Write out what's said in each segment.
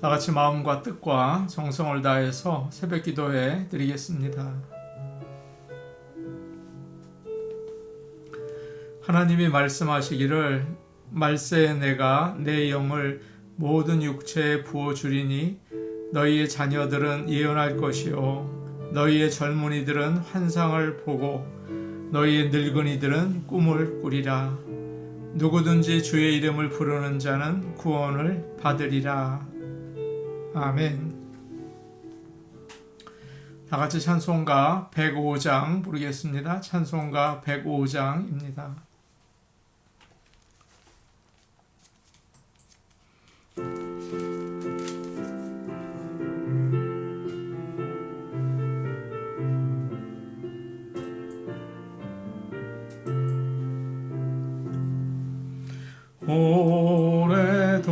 다 같이 마음과 뜻과 정성을 다해서 새벽 기도해 드리겠습니다. 하나님이 말씀하시기를 말세에 내가 내 영을 모든 육체에 부어주리니 너희의 자녀들은 예언할 것이요 너희의 젊은이들은 환상을 보고 너희의 늙은이들은 꿈을 꾸리라. 누구든지 주의 이름을 부르는 자는 구원을 받으리라. 아멘. 다 같이 찬송가 105장 부르겠습니다. 찬송가 105장입니다.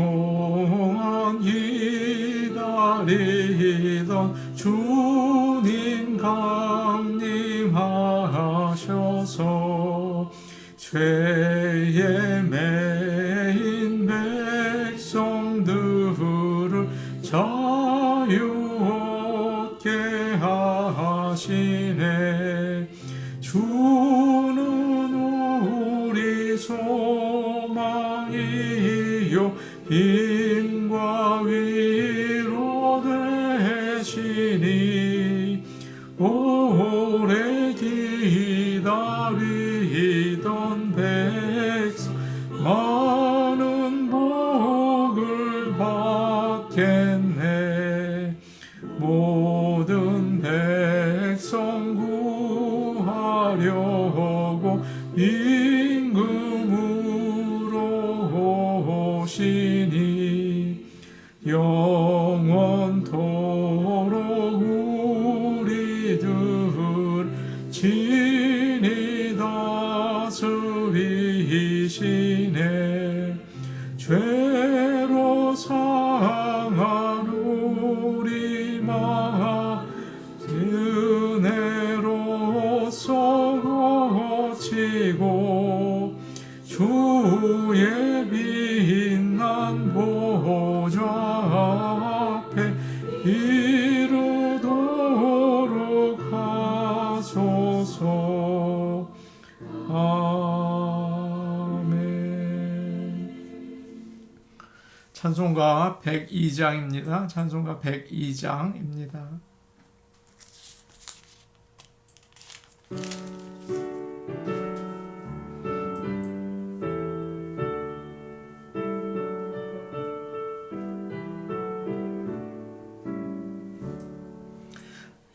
오랫동안 기다리던 주님 강림하셔서 죄에 매인 백성들을 자유 얻게 하시네. 주는 우리 소망이요 힘과 위로 되시니 오래 기다리던 백성 많은 복을 받겠네. 모든 백성 구하려고 임금으로 오시니 영원토록 우리들 친히 다스리시네. 죄로 상한 우리 마음 은혜로써 고치고 주의 빛난 보좌 앞에 이르도록 하소서. 아멘. 찬송가 102장입니다. 찬송가 102장입니다.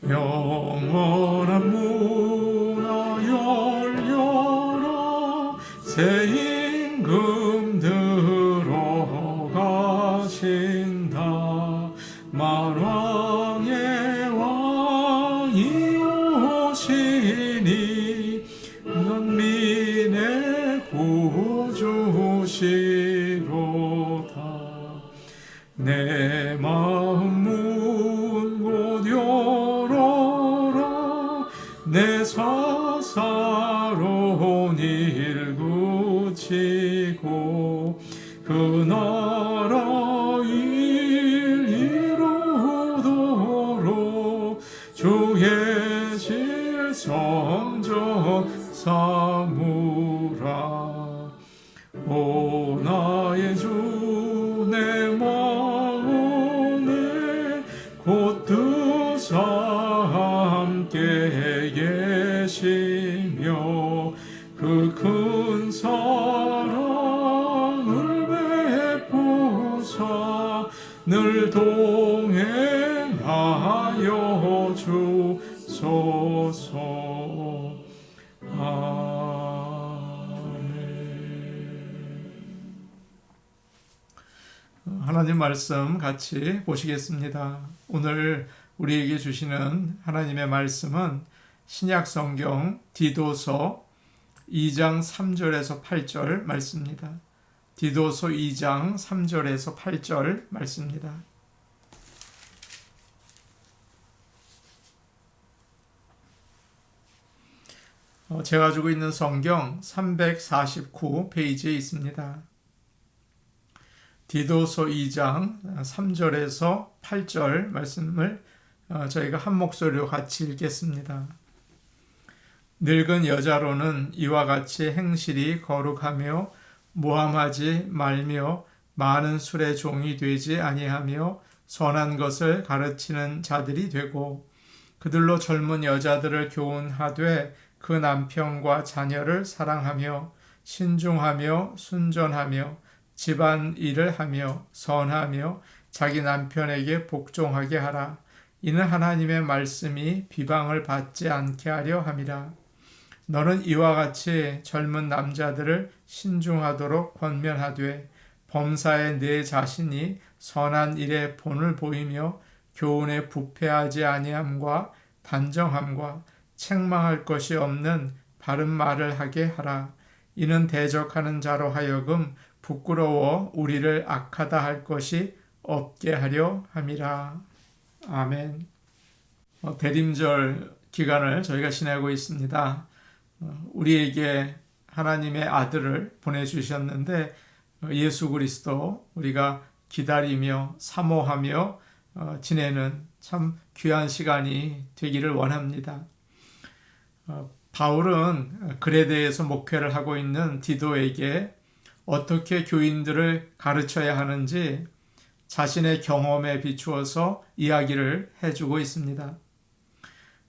영원한 문화 열려라. 새 임금 들어가신다. 만왕의 왕이 오시니 만민의 구주시로다. 내 마음 문 곧 열어라. 내 사사로운 일 굳히고 그 나라 일 이루도록 주의 질성전 삼으라. 오 나의 주 내 마음에 곧 뜻사 함께 계시며 그 큰 사랑을 베푸사 늘 동행하여 주소서. 하나님 말씀 같이 보시겠습니다. 오늘 우리에게 주시는 하나님의 말씀은 신약 성경 디도서 2장 3절에서 8절 말씀입니다. 디도서 2장 3절에서 8절 말씀입니다. 제가 가지고 있는 성경 349페이지에 있습니다. 디도서 2장 3절에서 8절 말씀을 저희가 한 목소리로 같이 읽겠습니다. 늙은 여자로는 이와 같이 행실이 거룩하며 모함하지 말며 많은 술의 종이 되지 아니하며 선한 것을 가르치는 자들이 되고 그들로 젊은 여자들을 교훈하되 그 남편과 자녀를 사랑하며 신중하며 순전하며 집안 일을 하며 선하며 자기 남편에게 복종하게 하라. 이는 하나님의 말씀이 비방을 받지 않게 하려 함이라. 너는 이와 같이 젊은 남자들을 신중하도록 권면하되 범사에 내 자신이 선한 일에 본을 보이며 교훈에 부패하지 아니함과 단정함과 책망할 것이 없는 바른 말을 하게 하라. 이는 대적하는 자로 하여금 부끄러워 우리를 악하다 할 것이 없게 하려 함이라. 아멘. 대림절 기간을 저희가 지내고 있습니다. 우리에게 하나님의 아들을 보내주셨는데 예수 그리스도 우리가 기다리며 사모하며 지내는 참 귀한 시간이 되기를 원합니다. 바울은 그레데에서 목회를 하고 있는 디도에게 어떻게 교인들을 가르쳐야 하는지 자신의 경험에 비추어서 이야기를 해주고 있습니다.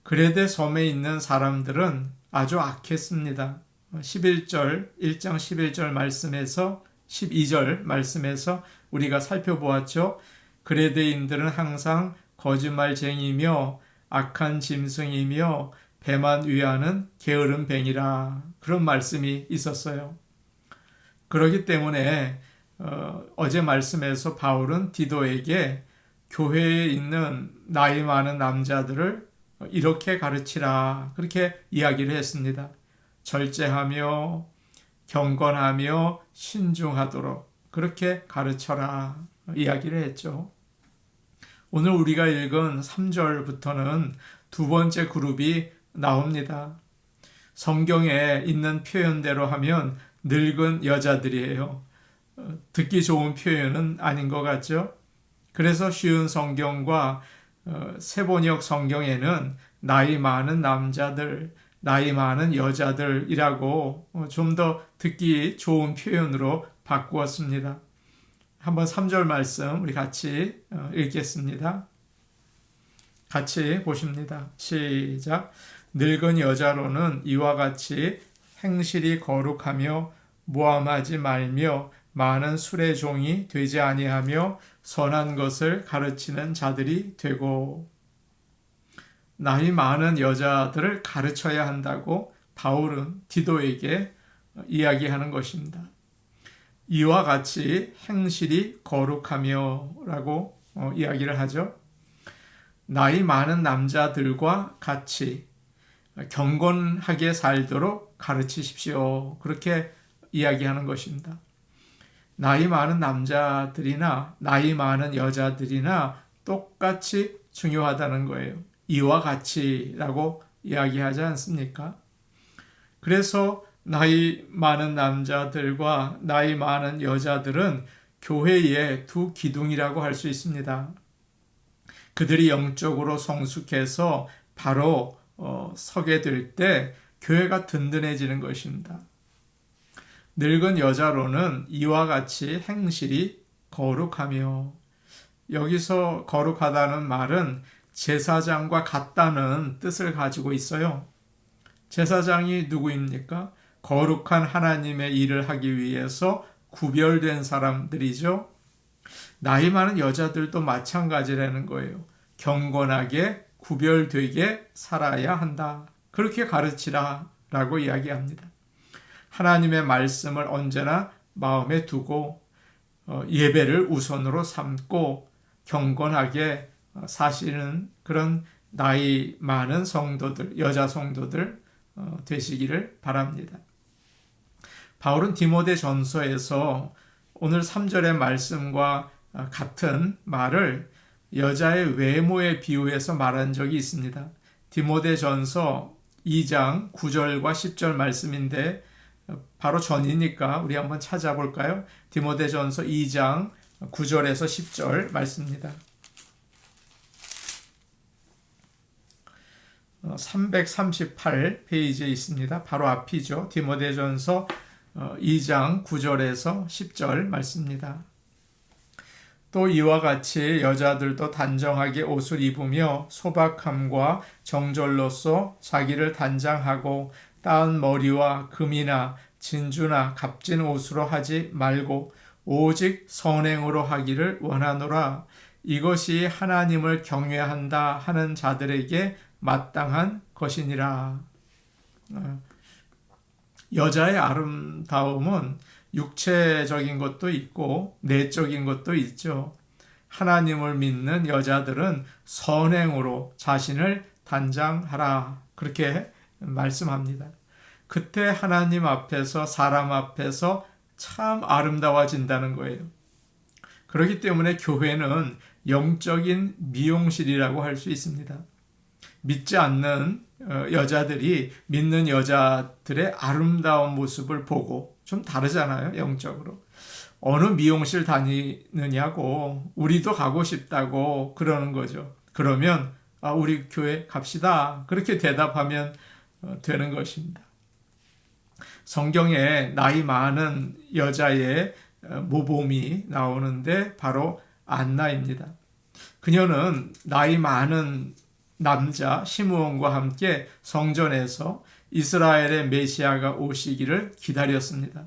그레데 섬에 있는 사람들은 아주 악했습니다. 1장 11절 말씀에서 12절 말씀에서 우리가 살펴보았죠. 그레데인들은 항상 거짓말쟁이며 악한 짐승이며 배만 위하는 게으른 뱅이라 그런 말씀이 있었어요. 그렇기 때문에 어제 말씀에서 바울은 디도에게 교회에 있는 나이 많은 남자들을 이렇게 가르치라 그렇게 이야기를 했습니다. 절제하며 경건하며 신중하도록 그렇게 가르쳐라 이야기를 했죠. 오늘 우리가 읽은 3절부터는 두 번째 그룹이 나옵니다. 성경에 있는 표현대로 하면 늙은 여자들이에요. 듣기 좋은 표현은 아닌 것 같죠? 그래서 쉬운 성경과 세번역 성경에는 나이 많은 남자들, 나이 많은 여자들이라고 좀 더 듣기 좋은 표현으로 바꾸었습니다. 한번 3절 말씀 우리 같이 읽겠습니다. 같이 보십니다. 시작. 늙은 여자로는 이와 같이 행실이 거룩하며 모함하지 말며 많은 술의 종이 되지 아니하며 선한 것을 가르치는 자들이 되고 나이 많은 여자들을 가르쳐야 한다고 바울은 디도에게 이야기하는 것입니다. 이와 같이 행실이 거룩하며 라고 이야기를 하죠. 나이 많은 남자들과 같이 경건하게 살도록 가르치십시오. 그렇게 이야기하는 것입니다. 나이 많은 남자들이나 나이 많은 여자들이나 똑같이 중요하다는 거예요. 이와 같이라고 이야기하지 않습니까? 그래서 나이 많은 남자들과 나이 많은 여자들은 교회의 두 기둥이라고 할 수 있습니다. 그들이 영적으로 성숙해서 바로 서게 될 때 교회가 든든해지는 것입니다. 늙은 여자로는 이와 같이 행실이 거룩하며 여기서 거룩하다는 말은 제사장과 같다는 뜻을 가지고 있어요. 제사장이 누구입니까? 거룩한 하나님의 일을 하기 위해서 구별된 사람들이죠. 나이 많은 여자들도 마찬가지라는 거예요. 경건하게 구별되게 살아야 한다. 그렇게 가르치라 라고 이야기합니다. 하나님의 말씀을 언제나 마음에 두고 예배를 우선으로 삼고 경건하게 사시는 그런 나이 많은 성도들, 여자 성도들 되시기를 바랍니다. 바울은 디모데 전서에서 오늘 3절의 말씀과 같은 말을 여자의 외모에 비유해서 말한 적이 있습니다. 디모데 전서 2장 9절과 10절 말씀인데 바로 전이니까 우리 한번 찾아볼까요? 디모데 전서 2장 9절에서 10절 말씀입니다. 338페이지에 있습니다. 바로 앞이죠. 디모데전서 2장 9절에서 10절 말씀입니다. 또 이와 같이 여자들도 단정하게 옷을 입으며 소박함과 정절로서 자기를 단장하고 따은 머리와 금이나 진주나 값진 옷으로 하지 말고 오직 선행으로 하기를 원하노라. 이것이 하나님을 경외한다 하는 자들에게 마땅한 것이니라. 여자의 아름다움은 육체적인 것도 있고 내적인 것도 있죠. 하나님을 믿는 여자들은 선행으로 자신을 단장하라. 그렇게 말씀합니다. 그때 하나님 앞에서 사람 앞에서 참 아름다워진다는 거예요. 그렇기 때문에 교회는 영적인 미용실이라고 할 수 있습니다. 믿지 않는 여자들이 믿는 여자들의 아름다운 모습을 보고 좀 다르잖아요, 영적으로. 어느 미용실 다니느냐고 우리도 가고 싶다고 그러는 거죠. 그러면 우리 교회 갑시다. 그렇게 대답하면 되는 것입니다. 성경에 나이 많은 여자의 모범이 나오는데 바로 안나입니다. 그녀는 나이 많은 남자 시므온과 함께 성전에서 이스라엘의 메시아가 오시기를 기다렸습니다.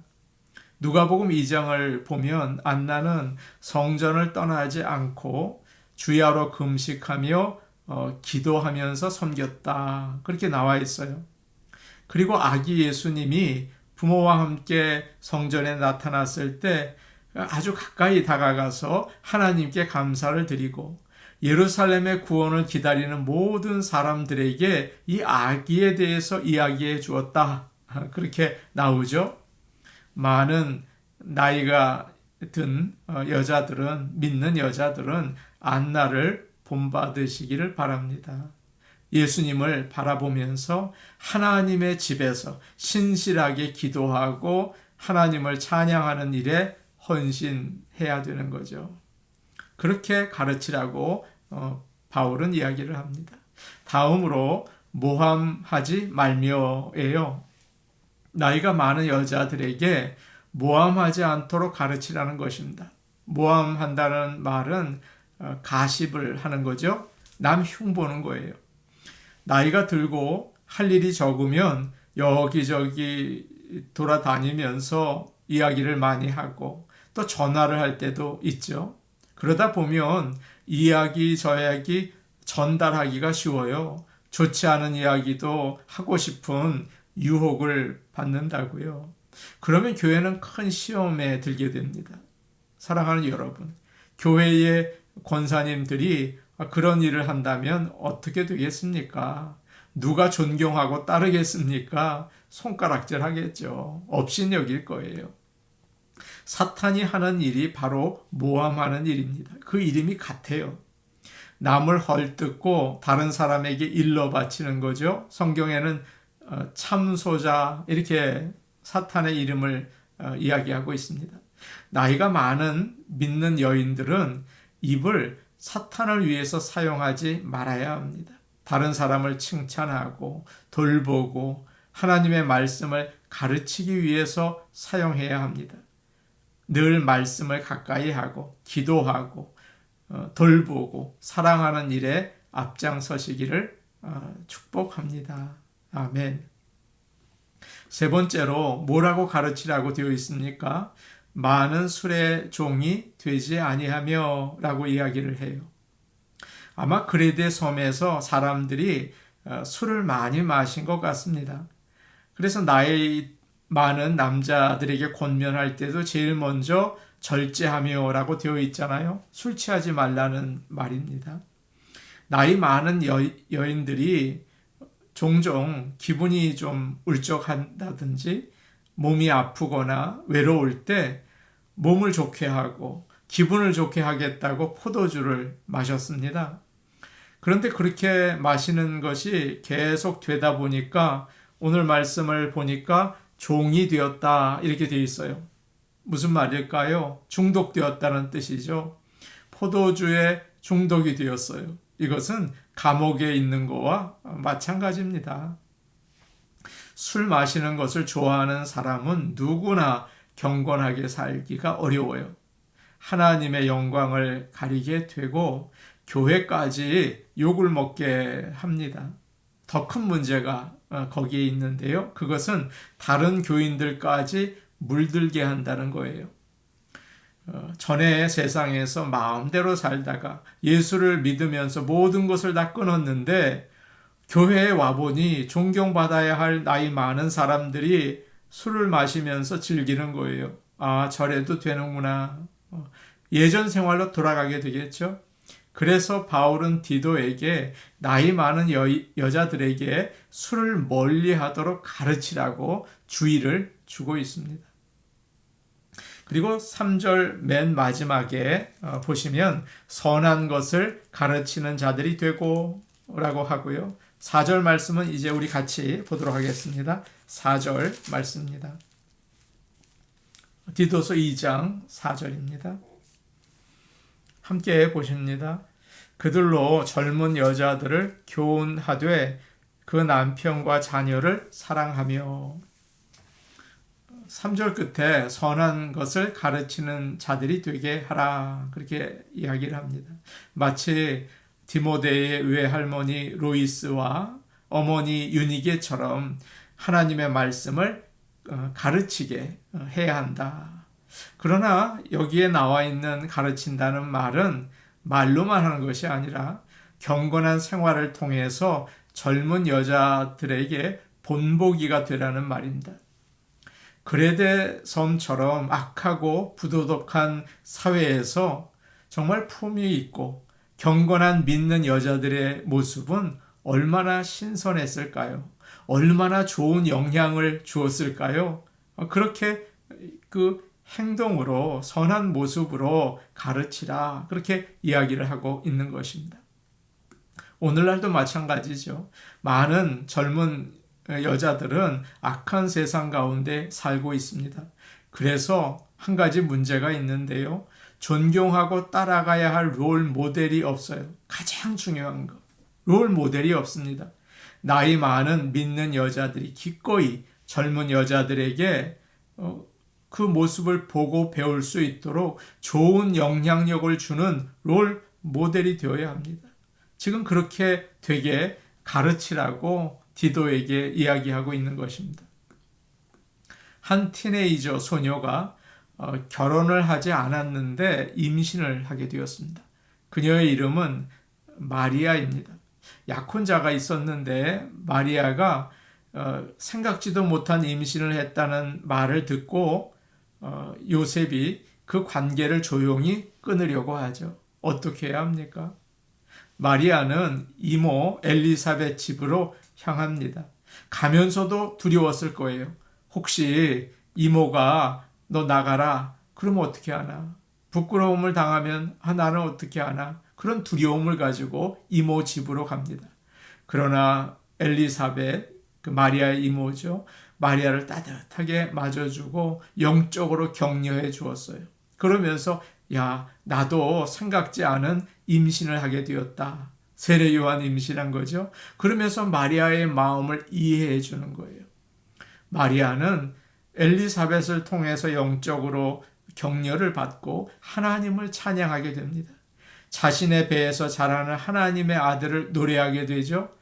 누가복음 2장을 보면 안나는 성전을 떠나지 않고 주야로 금식하며 기도하면서 섬겼다. 그렇게 나와 있어요. 그리고 아기 예수님이 부모와 함께 성전에 나타났을 때 아주 가까이 다가가서 하나님께 감사를 드리고 예루살렘의 구원을 기다리는 모든 사람들에게 이 아기에 대해서 이야기해 주었다. 그렇게 나오죠. 많은 나이가 든 여자들은, 믿는 여자들은 안나를 본받으시기를 바랍니다. 예수님을 바라보면서 하나님의 집에서 신실하게 기도하고 하나님을 찬양하는 일에 헌신해야 되는 거죠. 그렇게 가르치라고 바울은 이야기를 합니다. 다음으로 모함하지 말며예요. 나이가 많은 여자들에게 모함하지 않도록 가르치라는 것입니다. 모함한다는 말은 가십을 하는 거죠. 남 흉보는 거예요. 나이가 들고 할 일이 적으면 여기저기 돌아다니면서 이야기를 많이 하고 또 전화를 할 때도 있죠. 그러다 보면 이야기 저 이야기 전달하기가 쉬워요. 좋지 않은 이야기도 하고 싶은 유혹을 받는다고요. 그러면 교회는 큰 시험에 들게 됩니다. 사랑하는 여러분, 교회의 권사님들이 그런 일을 한다면 어떻게 되겠습니까? 누가 존경하고 따르겠습니까? 손가락질 하겠죠. 업신여길 거예요. 사탄이 하는 일이 바로 모함하는 일입니다. 그 이름이 같아요. 남을 헐뜯고 다른 사람에게 일러 바치는 거죠. 성경에는 참소자 이렇게 사탄의 이름을 이야기하고 있습니다. 나이가 많은 믿는 여인들은 입을 사탄을 위해서 사용하지 말아야 합니다. 다른 사람을 칭찬하고 돌보고 하나님의 말씀을 가르치기 위해서 사용해야 합니다. 늘 말씀을 가까이 하고 기도하고 돌보고 사랑하는 일에 앞장서시기를 축복합니다. 아멘. 세 번째로 뭐라고 가르치라고 되어 있습니까? 많은 술의 종이 되지 아니하며 라고 이야기를 해요. 아마 그레데 섬에서 사람들이 술을 많이 마신 것 같습니다. 그래서 나이 많은 남자들에게 권면할 때도 제일 먼저 절제하며 라고 되어 있잖아요. 술 취하지 말라는 말입니다. 나이 많은 여인들이 종종 기분이 좀 울적한다든지 몸이 아프거나 외로울 때 몸을 좋게 하고 기분을 좋게 하겠다고 포도주를 마셨습니다. 그런데 그렇게 마시는 것이 계속 되다 보니까 오늘 말씀을 보니까 종이 되었다 이렇게 되어 있어요. 무슨 말일까요? 중독되었다는 뜻이죠. 포도주에 중독이 되었어요. 이것은 감옥에 있는 거와 마찬가지입니다. 술 마시는 것을 좋아하는 사람은 누구나 경건하게 살기가 어려워요. 하나님의 영광을 가리게 되고 교회까지 욕을 먹게 합니다. 더 큰 문제가 거기에 있는데요. 그것은 다른 교인들까지 물들게 한다는 거예요. 전에 세상에서 마음대로 살다가 예수를 믿으면서 모든 것을 다 끊었는데 교회에 와보니 존경받아야 할 나이 많은 사람들이 술을 마시면서 즐기는 거예요. 아, 저래도 되는구나. 예전 생활로 돌아가게 되겠죠. 그래서 바울은 디도에게 나이 많은 여자들에게 술을 멀리하도록 가르치라고 주의를 주고 있습니다. 그리고 3절 맨 마지막에 보시면 선한 것을 가르치는 자들이 되고 라고 하고요. 4절 말씀은 이제 우리 같이 보도록 하겠습니다. 4절 말씀입니다. 디도서 2장 4절입니다. 함께 보십니다. 그들로 젊은 여자들을 교훈하되 그 남편과 자녀를 사랑하며. 3절 끝에 선한 것을 가르치는 자들이 되게 하라, 그렇게 이야기를 합니다. 마치 디모데의 외할머니 로이스와 어머니 유니게처럼 하나님의 말씀을 가르치게 해야 한다. 그러나 여기에 나와 있는 가르친다는 말은 말로만 하는 것이 아니라 경건한 생활을 통해서 젊은 여자들에게 본보기가 되라는 말입니다. 그레데 섬처럼 악하고 부도덕한 사회에서 정말 품위 있고 경건한 믿는 여자들의 모습은 얼마나 신선했을까요? 얼마나 좋은 영향을 주었을까요? 그렇게 그 행동으로 선한 모습으로 가르치라, 그렇게 이야기를 하고 있는 것입니다. 오늘날도 마찬가지죠. 많은 젊은 여자들은 악한 세상 가운데 살고 있습니다. 그래서 한 가지 문제가 있는데요. 존경하고 따라가야 할 롤 모델이 없어요. 가장 중요한 거. 롤 모델이 없습니다. 나이 많은 믿는 여자들이 기꺼이 젊은 여자들에게 그 모습을 보고 배울 수 있도록 좋은 영향력을 주는 롤 모델이 되어야 합니다. 지금 그렇게 되게 가르치라고 디도에게 이야기하고 있는 것입니다. 한 티네이저 소녀가 결혼을 하지 않았는데 임신을 하게 되었습니다. 그녀의 이름은 마리아입니다. 약혼자가 있었는데 마리아가 생각지도 못한 임신을 했다는 말을 듣고 요셉이 그 관계를 조용히 끊으려고 하죠. 어떻게 해야 합니까? 마리아는 이모 엘리사벳 집으로 향합니다. 가면서도 두려웠을 거예요. 혹시 이모가 너 나가라, 그러면 어떻게 하나? 부끄러움을 당하면 나는 어떻게 하나? 그런 두려움을 가지고 이모 집으로 갑니다. 그러나 엘리사벳, 그 마리아의 이모죠. 마리아를 따뜻하게 맞아주고 영적으로 격려해 주었어요. 그러면서 야, 나도 생각지 않은 임신을 하게 되었다. 세례 요한 임신한 거죠. 그러면서 마리아의 마음을 이해해 주는 거예요. 마리아는 엘리사벳을 통해서 영적으로 격려를 받고 하나님을 찬양하게 됩니다. 자신의 배에서 자라는 하나님의 아들을 노래하게 되죠.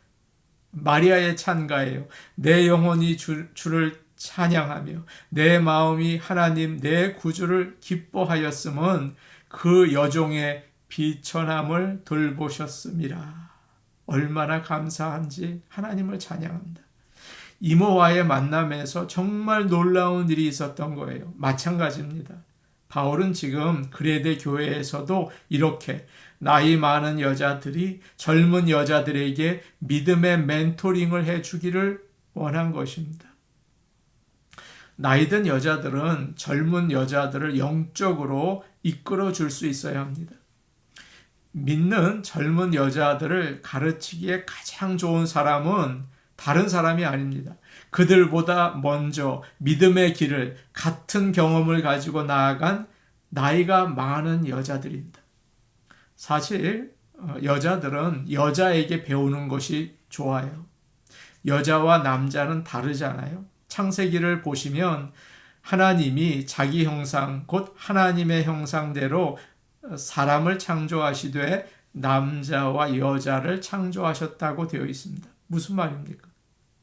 마리아의 찬가예요. 내 영혼이 주를 찬양하며 내 마음이 하나님 내 구주를 기뻐하였음은 그 여종의 비천함을 돌보셨음이라. 얼마나 감사한지 하나님을 찬양합니다. 이모와의 만남에서 정말 놀라운 일이 있었던 거예요. 마찬가지입니다. 바울은 지금 그레데 교회에서도 이렇게 나이 많은 여자들이 젊은 여자들에게 믿음의 멘토링을 해주기를 원한 것입니다. 나이든 여자들은 젊은 여자들을 영적으로 이끌어 줄 수 있어야 합니다. 믿는 젊은 여자들을 가르치기에 가장 좋은 사람은 다른 사람이 아닙니다. 그들보다 먼저 믿음의 길을 같은 경험을 가지고 나아간 나이가 많은 여자들입니다. 사실 여자들은 여자에게 배우는 것이 좋아요. 여자와 남자는 다르잖아요. 창세기를 보시면 하나님이 자기 형상, 곧 하나님의 형상대로 사람을 창조하시되 남자와 여자를 창조하셨다고 되어 있습니다. 무슨 말입니까?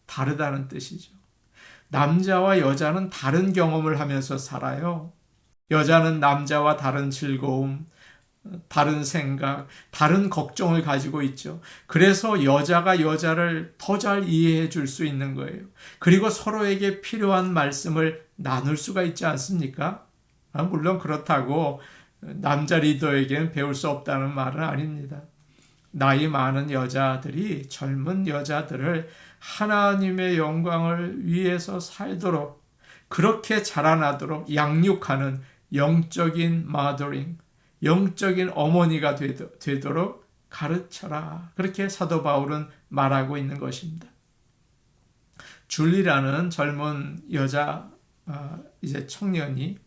다르다는 뜻이죠. 남자와 여자는 다른 경험을 하면서 살아요. 여자는 남자와 다른 즐거움, 다른 생각, 다른 걱정을 가지고 있죠. 그래서 여자가 여자를 더 잘 이해해 줄 수 있는 거예요. 그리고 서로에게 필요한 말씀을 나눌 수가 있지 않습니까? 물론 그렇다고 남자 리더에게는 배울 수 없다는 말은 아닙니다. 나이 많은 여자들이 젊은 여자들을 하나님의 영광을 위해서 살도록, 그렇게 자라나도록 양육하는 영적인 마더링, 영적인 어머니가 되도록 가르쳐라. 그렇게 사도 바울은 말하고 있는 것입니다. 줄리라는 젊은 여자 이제 청년이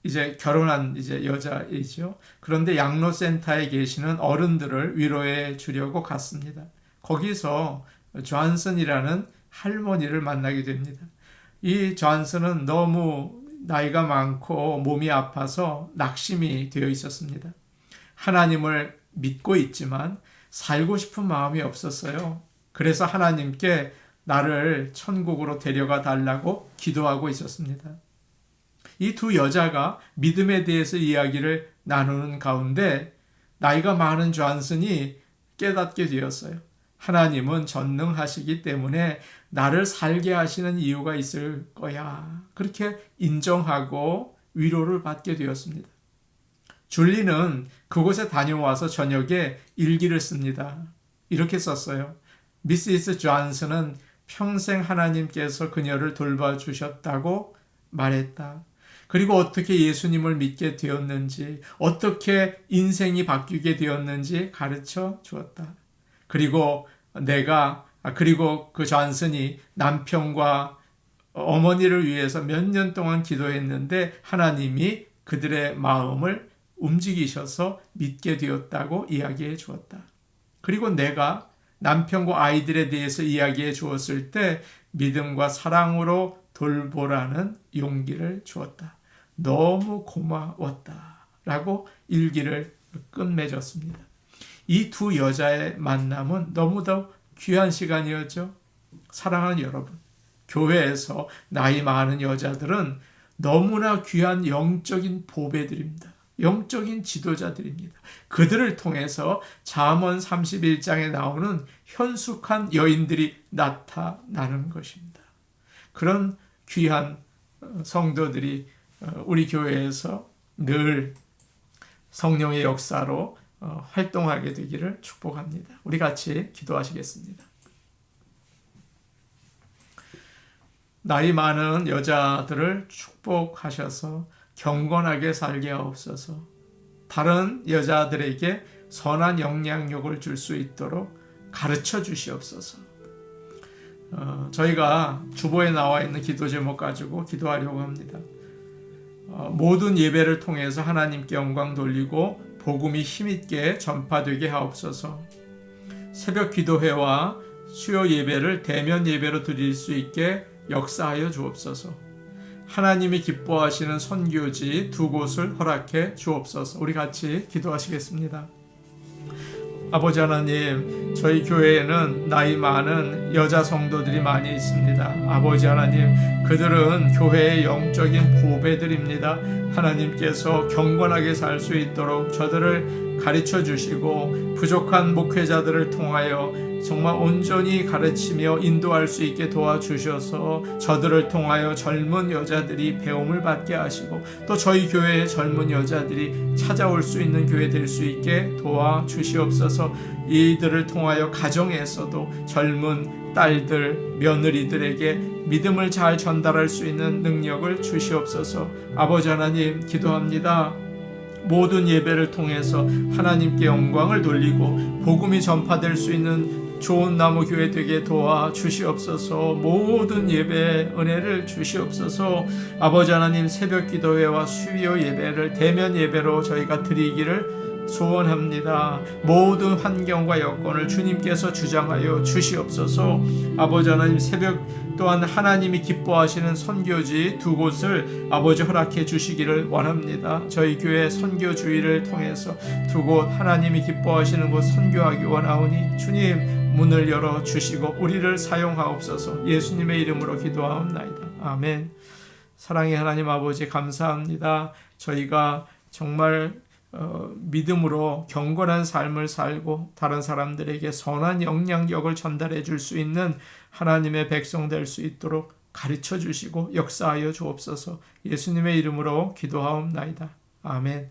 이제 결혼한 이제 여자이죠. 그런데 양로센터에 계시는 어른들을 위로해 주려고 갔습니다. 거기서 존슨이라는 할머니를 만나게 됩니다. 이 존슨은 너무 나이가 많고 몸이 아파서 낙심이 되어 있었습니다. 하나님을 믿고 있지만 살고 싶은 마음이 없었어요. 그래서 하나님께 나를 천국으로 데려가 달라고 기도하고 있었습니다. 이 두 여자가 믿음에 대해서 이야기를 나누는 가운데 나이가 많은 존슨이 깨닫게 되었어요. 하나님은 전능하시기 때문에 나를 살게 하시는 이유가 있을 거야. 그렇게 인정하고 위로를 받게 되었습니다. 줄리는 그곳에 다녀와서 저녁에 일기를 씁니다. 이렇게 썼어요. 미시스 존슨은 평생 하나님께서 그녀를 돌봐주셨다고 말했다. 그리고 어떻게 예수님을 믿게 되었는지, 어떻게 인생이 바뀌게 되었는지 가르쳐 주었다. 그리고 그 존슨이 남편과 어머니를 위해서 몇 년 동안 기도했는데 하나님이 그들의 마음을 움직이셔서 믿게 되었다고 이야기해 주었다. 그리고 내가 남편과 아이들에 대해서 이야기해 주었을 때 믿음과 사랑으로 돌보라는 용기를 주었다. 너무 고마웠다. 라고 일기를 끝맺었습니다. 이 두 여자의 만남은 너무도 귀한 시간이었죠. 사랑하는 여러분, 교회에서 나이 많은 여자들은 너무나 귀한 영적인 보배들입니다. 영적인 지도자들입니다. 그들을 통해서 잠언 31장에 나오는 현숙한 여인들이 나타나는 것입니다. 그런 귀한 성도들이 우리 교회에서 늘 성령의 역사로 활동하게 되기를 축복합니다. 우리 같이 기도하시겠습니다. 나이 많은 여자들을 축복하셔서 경건하게 살게 하옵소서. 다른 여자들에게 선한 영향력을 줄 수 있도록 가르쳐 주시옵소서. 저희가 주보에 나와 있는 기도 제목 가지고 기도하려고 합니다. 모든 예배를 통해서 하나님께 영광 돌리고 복음이 힘있게 전파되게 하옵소서. 새벽 기도회와 수요 예배를 대면 예배로 드릴 수 있게 역사하여 주옵소서. 하나님이 기뻐하시는 선교지 2곳을 허락해 주옵소서. 우리 같이 기도하시겠습니다. 아버지 하나님, 저희 교회에는 나이 많은 여자 성도들이 많이 있습니다. 아버지 하나님, 그들은 교회의 영적인 보배들입니다. 하나님께서 경건하게 살 수 있도록 저들을 가르쳐 주시고 부족한 목회자들을 통하여 정말 온전히 가르치며 인도할 수 있게 도와주셔서 저들을 통하여 젊은 여자들이 배움을 받게 하시고 또 저희 교회의 젊은 여자들이 찾아올 수 있는 교회 될 수 있게 도와주시옵소서. 이들을 통하여 가정에서도 젊은 딸들, 며느리들에게 믿음을 잘 전달할 수 있는 능력을 주시옵소서. 아버지 하나님, 기도합니다. 모든 예배를 통해서 하나님께 영광을 돌리고 복음이 전파될 수 있는 좋은 나무 교회 되게 도와 주시옵소서. 모든 예배 은혜를 주시옵소서. 아버지 하나님, 새벽 기도회와 수요 예배를 대면 예배로 저희가 드리기를 소원합니다. 모든 환경과 여건을 주님께서 주장하여 주시옵소서. 아버지 하나님, 새벽 또한 하나님이 기뻐하시는 선교지 2곳을 아버지 허락해 주시기를 원합니다. 저희 교회 선교주의를 통해서 2곳 하나님이 기뻐하시는 곳 선교하기 원하오니 주님 문을 열어 주시고 우리를 사용하옵소서. 예수님의 이름으로 기도하옵나이다. 아멘. 사랑의 하나님 아버지, 감사합니다. 저희가 정말 믿음으로 경건한 삶을 살고 다른 사람들에게 선한 영향력을 전달해 줄 수 있는 하나님의 백성 될 수 있도록 가르쳐 주시고 역사하여 주옵소서. 예수님의 이름으로 기도하옵나이다. 아멘.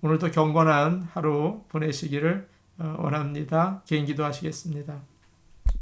오늘도 경건한 하루 보내시기를 원합니다. 개인 기도하시겠습니다.